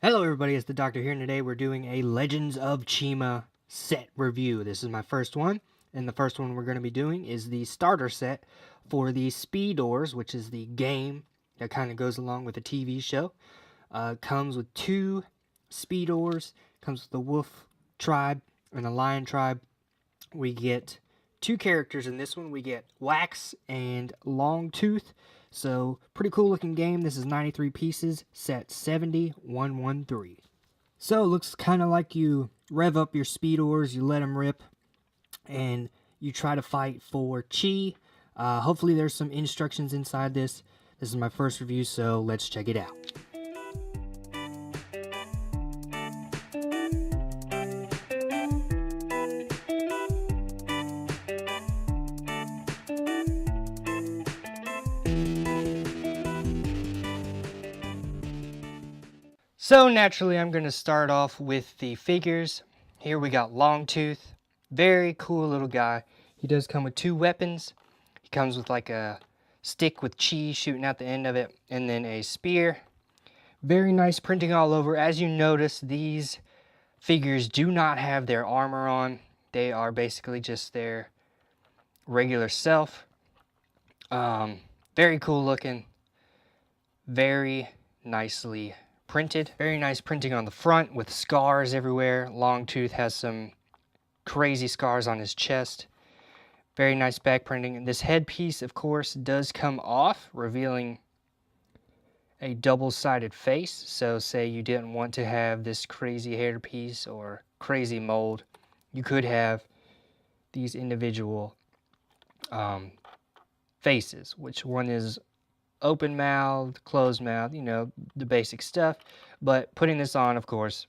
Hello everybody, it's the Doctor here, and today we're doing a Legends of Chima set review. This is my first one, and the first one we're going to be doing is the starter set for the Speedorz, which is the game that kind of goes along with the TV show. Comes with two Speedorz, comes with the Wolf tribe and a Lion tribe. We get two characters in this one. We get Wax and Longtooth. So, pretty cool looking game. This is 93 pieces, set 70113. So, it looks kind of like you rev up your Speedorz, you let them rip, and you try to fight for Chi. Hopefully there's some instructions inside this. This is my first review, so let's check it out. So naturally, I'm going to start off with the figures. Here we got Longtooth. Very cool little guy. He does come with two weapons. He comes with like a stick with chi shooting out the end of it, and then a spear. Very nice printing all over. As you notice, these figures do not have their armor on. They are basically just their regular self. Very cool looking. Very nicely printed. Very nice printing on the front with scars everywhere. Longtooth has some crazy scars on his chest. Very nice back printing. And this headpiece, of course, does come off, revealing a double-sided face. So say you didn't want to have this crazy hairpiece or crazy mold, you could have these individual faces, which one is open mouth, closed mouth, you know, the basic stuff. But putting this on, of course,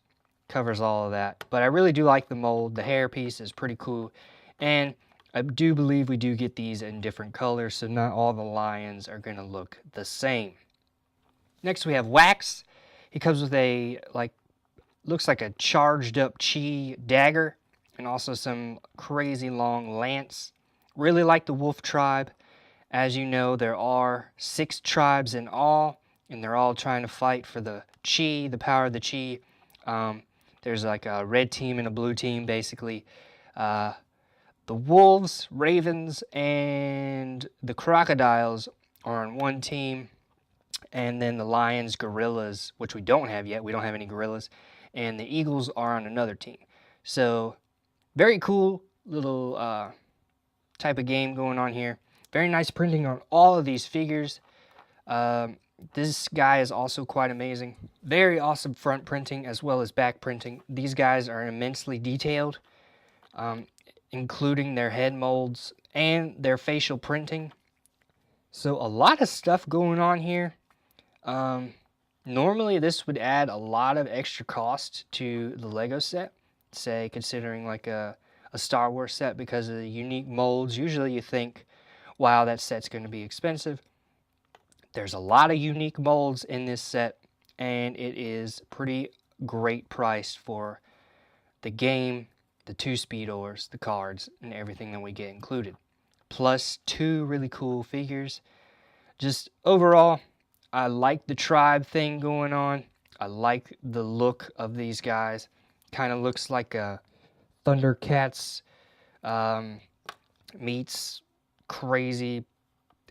covers all of that. But I really do like the mold. The hair piece is pretty cool. And I do believe we do get these in different colors, so not all the lions are going to look the same. Next we have Wax. He comes with a, looks like a charged up chi dagger, and also some crazy long lance. Really like the Wolf tribe. As you know, there are 6 tribes in all, and they're all trying to fight for the chi, the power of the chi. There's like a red team and a blue team, basically. The wolves, ravens, and the crocodiles are on one team, and then the lions, gorillas, which we don't have yet. We don't have any gorillas, and the eagles are on another team. So, very cool little type of game going on here. Very nice printing on all of these figures. This guy is also quite amazing. Very awesome front printing as well as back printing. These guys are immensely detailed, including their head molds and their facial printing. So a lot of stuff going on here. Normally this would add a lot of extra cost to the Lego set, say considering like a Star Wars set, because of the unique molds. Usually you think, wow, that set's going to be expensive. There's a lot of unique molds in this set, and it is pretty great priced for the game, the 2 Speedorz, the cards, and everything that we get included. Plus 2 really cool figures. Just overall, I like the tribe thing going on. I like the look of these guys. Kind of looks like a Thundercats meets crazy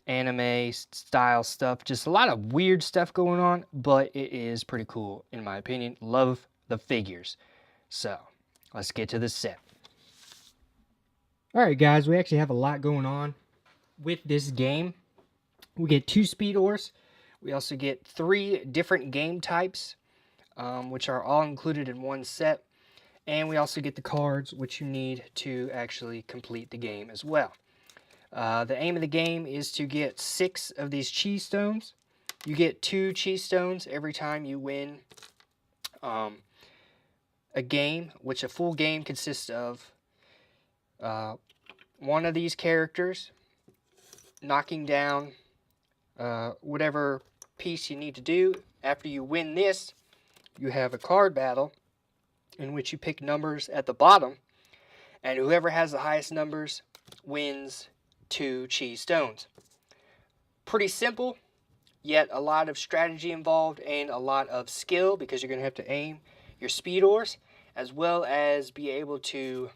anime style stuff. Just a lot of weird stuff going on, but it is pretty cool in my opinion. Love the figures. So let's get to the set. Alright guys, we actually have a lot going on with this game. We get 2 Speedorz. We also get 3 different game types, which are all included in one set. And we also get the cards, which you need to actually complete the game as well. The aim of the game is to get 6 of these chi stones. You get 2 chi stones every time you win a game, which a full game consists of one of these characters knocking down whatever piece you need to do. After you win this, you have a card battle in which you pick numbers at the bottom, and whoever has the highest numbers wins 2 chi stones. Pretty simple, yet a lot of strategy involved and a lot of skill, because you're going to have to aim your Speedorz, as well as be able to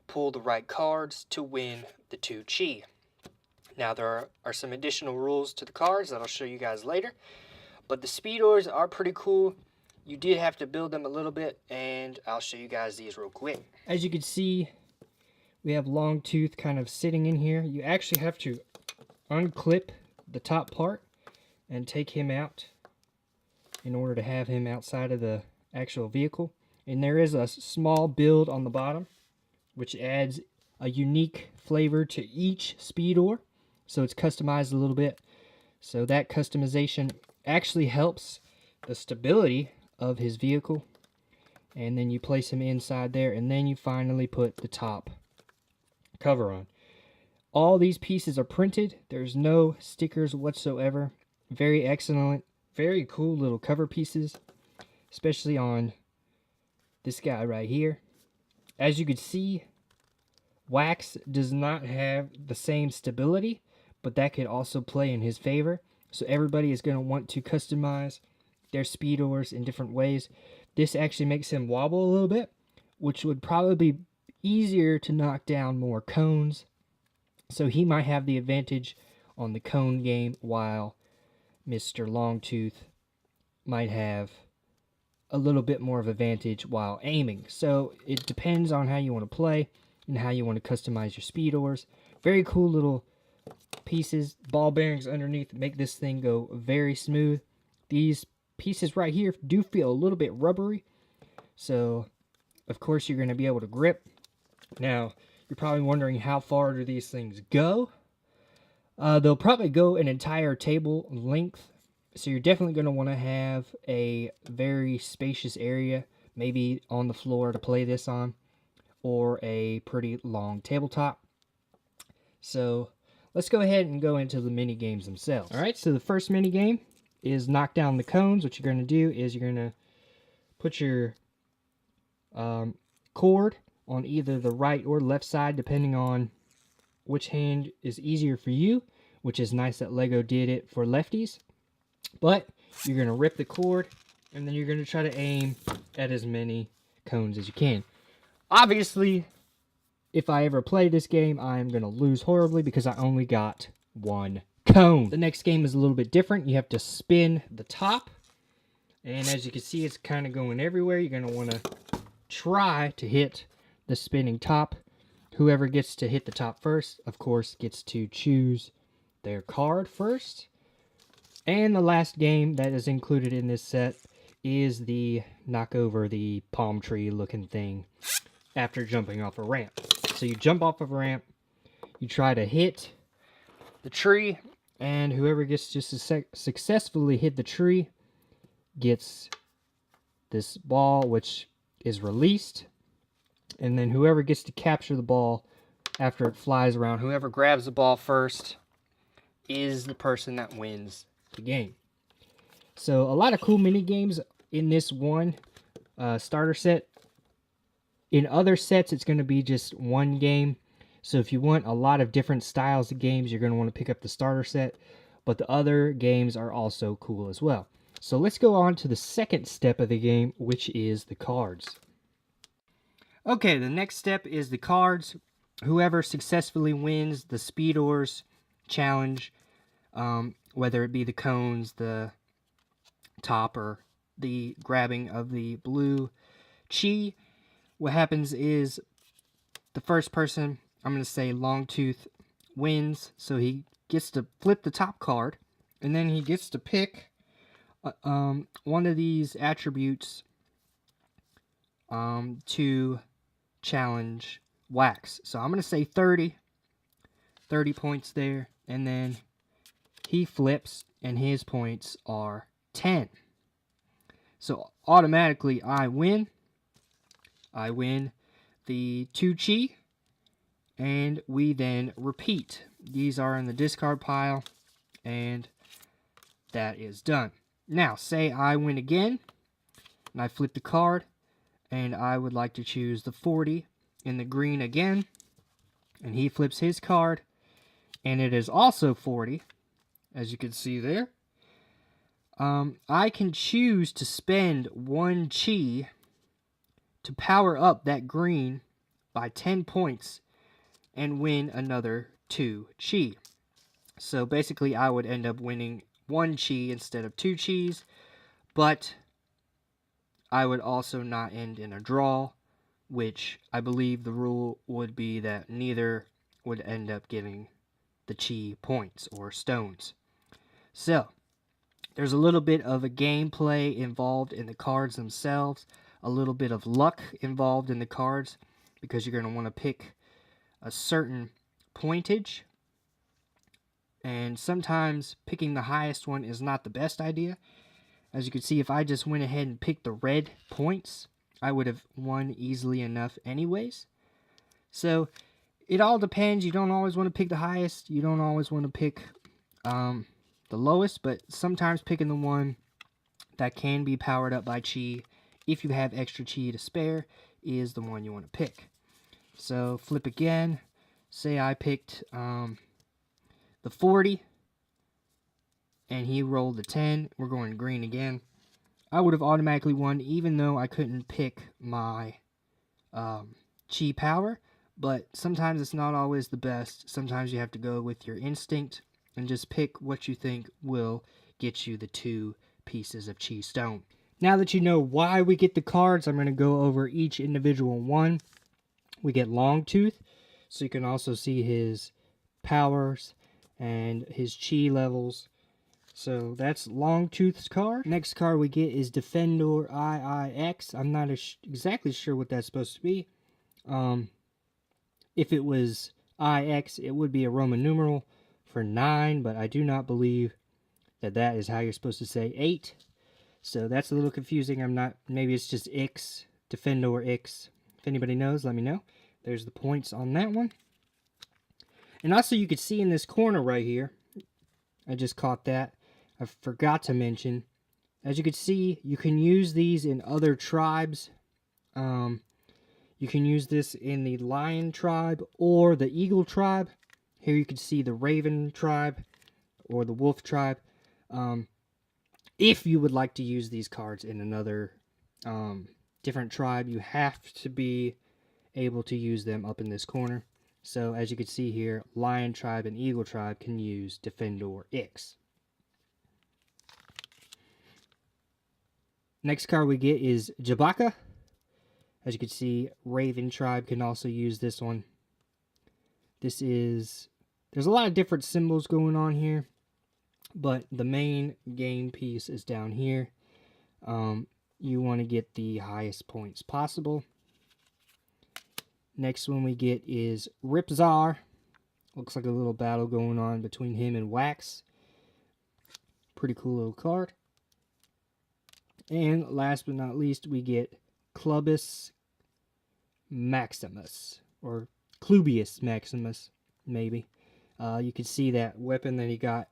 pull the right cards to win the 2 Chi. Now, there are some additional rules to the cards that I'll show you guys later, but the Speedorz are pretty cool. You did have to build them a little bit, and I'll show you guys these real quick. As you can see, we have Longtooth kind of sitting in here. You actually have to unclip the top part and take him out in order to have him outside of the actual vehicle. And there is a small build on the bottom, which adds a unique flavor to each Speedor. So it's customized a little bit. So that customization actually helps the stability of his vehicle. And then you place him inside there, and then you finally put the top cover on. All these pieces are printed. There's no stickers whatsoever. Very excellent, very cool little cover pieces, especially on this guy right here. As you can see, wax does not have the same stability, but that could also play in his favor. So everybody is going to want to customize their Speedorz in different ways. This actually makes him wobble a little bit, which would probably be easier to knock down more cones. So he might have the advantage on the cone game, while Mr. Longtooth might have a little bit more of advantage while aiming. So it depends on how you want to play and how you want to customize your Speedorz. Very cool little pieces. Ball bearings underneath make this thing go very smooth. These pieces right here do feel a little bit rubbery. So, of course, you're going to be able to grip. Now, you're probably wondering, how far do these things go? They'll probably go an entire table length. So you're definitely going to want to have a very spacious area, maybe on the floor to play this on, or a pretty long tabletop. So let's go ahead and go into the mini games themselves. All right, so the first mini game is knock down the cones. What you're going to do is you're going to put your cord on either the right or left side, depending on which hand is easier for you, which is nice that Lego did it for lefties. But you're going to rip the cord, and then you're going to try to aim at as many cones as you can. Obviously, if I ever play this game, I'm going to lose horribly because I only got one cone. The next game is a little bit different. You have to spin the top, and as you can see, it's kind of going everywhere. You're going to want to try to hit the spinning top. Whoever gets to hit the top first, of course, gets to choose their card first. And the last game that is included in this set is the knock over the palm tree looking thing after jumping off a ramp. So you jump off of a ramp, you try to hit the tree, and whoever gets just to successfully hit the tree gets this ball, which is released. And then whoever gets to capture the ball after it flies around, whoever grabs the ball first is the person that wins the game. So a lot of cool mini games in this one starter set. In other sets, it's going to be just one game. So if you want a lot of different styles of games, you're going to want to pick up the starter set. But the other games are also cool as well. So let's go on to the second step of the game, which is the cards. Okay, the next step is the cards. Whoever successfully wins the Speedorz challenge, whether it be the cones, the top, or the grabbing of the blue Chi, what happens is the first person, I'm going to say Longtooth, wins. So he gets to flip the top card, and then he gets to pick one of these attributes to challenge wax. So I'm going to say 30 points there, and then he flips and his points are 10. So automatically I win the 2 Chi, and we then repeat. These are in the discard pile, and that is done. Now say I win again and I flip the card, and I would like to choose the 40 in the green again, and he flips his card, and it is also 40, as you can see there. I can choose to spend 1 chi to power up that green by 10 points and win another 2 chi. So basically I would end up winning 1 chi instead of 2 chis, but I would also not end in a draw, which I believe the rule would be that neither would end up getting the chi points or stones. So there's a little bit of a gameplay involved in the cards themselves, a little bit of luck involved in the cards, because you're going to want to pick a certain pointage, and sometimes picking the highest one is not the best idea. As you can see, if I just went ahead and picked the red points, I would have won easily enough anyways. So it all depends. You don't always want to pick the highest. You don't always want to pick the lowest, but sometimes picking the one that can be powered up by chi, if you have extra chi to spare, is the one you want to pick. So flip again. Say I picked the 40 and he rolled the 10. We're going green again. I would have automatically won even though I couldn't pick my chi power, but sometimes it's not always the best. Sometimes you have to go with your instinct and just pick what you think will get you the 2 pieces of chi stone. Now that you know why we get the cards, I'm going to go over each individual one. We get Longtooth, so you can also see his powers and his chi levels. So that's Longtooth's card. Next card we get is Defendor IIX. I'm not exactly sure what that's supposed to be. If it was IX, it would be a Roman numeral for 9, but I do not believe that that is how you're supposed to say 8. So that's a little confusing. Maybe it's just X, Defendor X. If anybody knows, let me know. There's the points on that one. And also you could see in this corner right here, I just caught that. I forgot to mention, as you can see, you can use these in other tribes. You can use this in the Lion tribe or the Eagle tribe. Here you can see the Raven tribe or the Wolf tribe. If you would like to use these cards in another different tribe, you have to be able to use them up in this corner. So as you can see here, Lion tribe and Eagle tribe can use Defendor X. Next card we get is Jabaka. As you can see, Raven tribe can also use this one. There's a lot of different symbols going on here, but the main game piece is down here. You want to get the highest points possible. Next one we get is Ripzar. Looks like a little battle going on between him and Wax. Pretty cool little card. And last but not least, we get Clubus Maximus, or Clubius Maximus, maybe. You can see that weapon that he got,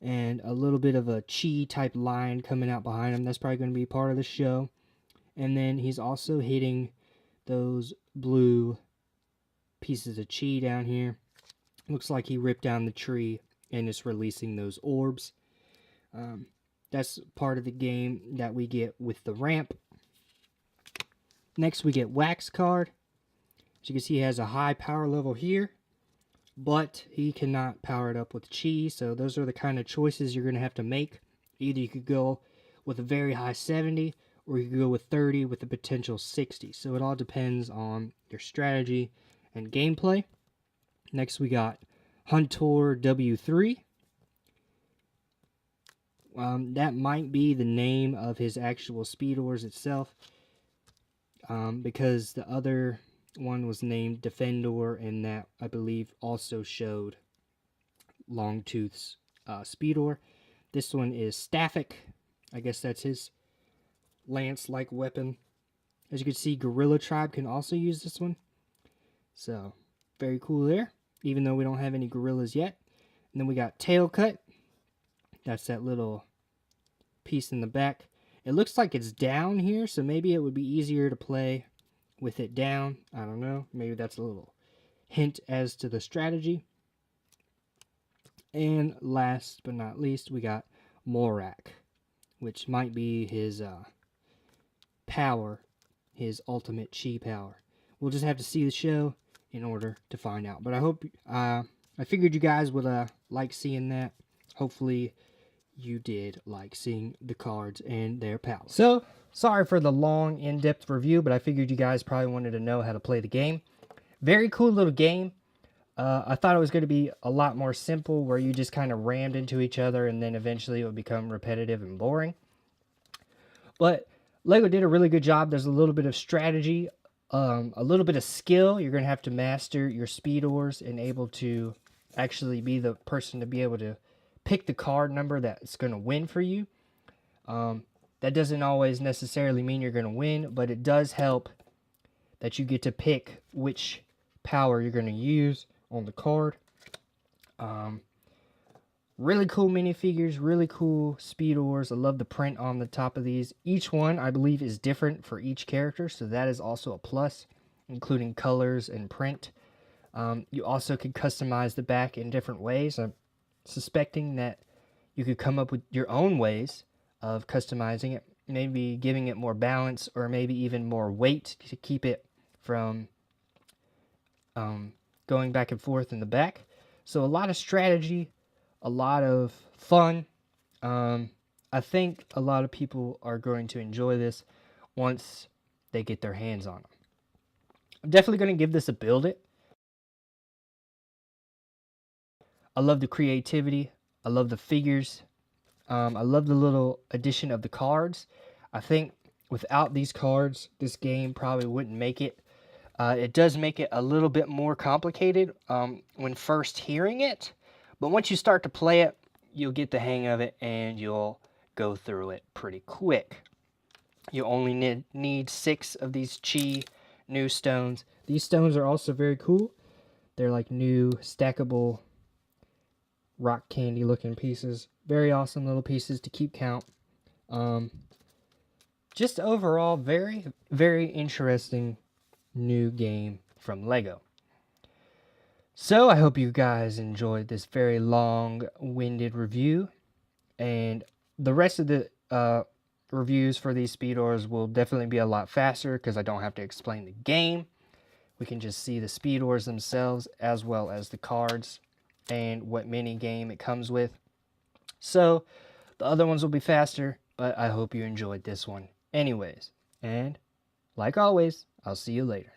and a little bit of a chi-type line coming out behind him. That's probably going to be part of the show. And then he's also hitting those blue pieces of chi down here. Looks like he ripped down the tree and is releasing those orbs. That's part of the game that we get with the ramp. Next we get Wax card. As you can see, he has a high power level here, but he cannot power it up with chi. So those are the kind of choices you're going to have to make. Either you could go with a very high 70, or you could go with 30 with a potential 60. So it all depends on your strategy and gameplay. Next we got Huntor W3. That might be the name of his actual Speedorz itself, because the other one was named Defendor, and that, I believe, also showed Longtooth's Speedor. This one is Staffic. I guess that's his lance-like weapon. As you can see, Gorilla Tribe can also use this one. So, very cool there, even though we don't have any gorillas yet. And then we got Tail Cut. That's that little piece in the back. It looks like it's down here, so maybe it would be easier to play with it down. I don't know. Maybe that's a little hint as to the strategy. And last but not least, we got Morak. which might be his power, his ultimate chi power. We'll just have to see the show in order to find out. But I hope, I figured you guys would like seeing that. Hopefully you did like seeing the cards and their powers. So, sorry for the long, in-depth review, but I figured you guys probably wanted to know how to play the game. Very cool little game. I thought it was going to be a lot more simple, where you just kind of rammed into each other and then eventually it would become repetitive and boring. But LEGO did a really good job. There's a little bit of strategy, a little bit of skill. You're going to have to master your Speedorz and able to actually be the person to be able to pick the card number that's going to win for you. That doesn't always necessarily mean you're going to win, but it does help that you get to pick which power you're going to use on the card. Really cool minifigures, really cool Speedorz. I love the print on the top of these. Each one, I believe, is different for each character, so that is also a plus, including colors and print. You also can customize the back in different ways. I'm suspecting that you could come up with your own ways of customizing it, maybe giving it more balance or maybe even more weight to keep it from going back and forth in the back. So a lot of strategy, a lot of fun. I think a lot of people are going to enjoy this once they get their hands on them. I'm definitely going to give this a build it. I love the creativity. I love the figures. I love the little addition of the cards. I think without these cards, this game probably wouldn't make it. It does make it a little bit more complicated when first hearing it. But once you start to play it, you'll get the hang of it and you'll go through it pretty quick. You only need 6 of these Chi new stones. These stones are also very cool. They're like new stackable rock candy looking pieces. Very awesome little pieces to keep count. Just overall, very, very interesting new game from LEGO. So I hope you guys enjoyed this very long-winded review, and the rest of the reviews for these Speedorz will definitely be a lot faster because I don't have to explain the game. We can just see the Speedorz themselves as well as the cards and what mini game it comes with. So the other ones will be faster, but I hope you enjoyed this one anyways. And like always, I'll see you later.